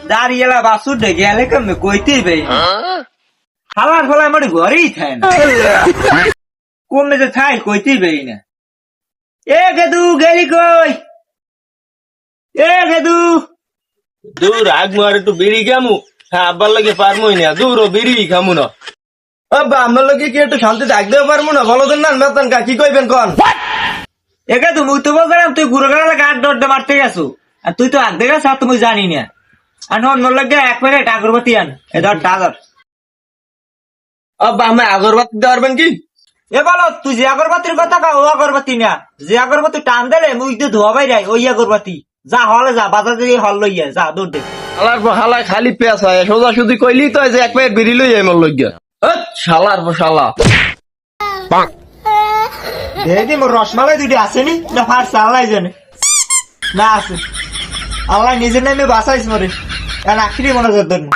দাঁড়িয়েলা বাসুর ডে গেলে কমে কইতেই পাই হালার ফলে আমার ঘরেই থাকে না কমে যে থাই কইতেই পাই না এ গেদু গেলি কই এ গেদু দূর আগ মার একটু বিড়ি খামু হ্যাঁ আব্বার লাগে পারমই না দূর ও বিড়ি খামু না আব্বা আমার লাগে কি একটু শান্তি থাকতেও পারবো না বলো দেন না মেতান কা কি কইবেন কোন এ গেদু মুই তো বললাম তুই গুরু গাড়া গাড় ডড্ডে মারতে গেছো আর তুই তো আগ দেখে সাথে মুই জানি না আর নন মোর লাগে এক প্যাকেট আগরবাতি আন এ ধর টাকার আব্বা আমি আগরবাতি পারবেন কি এ বলো তুই যে আগরবাতির কথা কা ও আগরবাতি না যে আগরবাতি টান দিলে মুই তো ধোয়া বাইরে ওই আগরবাতি যা হলে যা বাজার থেকে হল লইয়া যা দৌড় দে শালার পর হালায় খালি পেঁচ হয় সোজা সুদি কইলি তো যে এক প্যাকেট বিড়ি লই যাই মোর লইগা শালার পর শালা দেখি মোর রসমালাই দুটি আসেনি না ফার চাল্লাই জানে না আছে আল্লাহ নিজের নামে বাঁচাইছ মরে কারণ আখিরি মনে করতেন না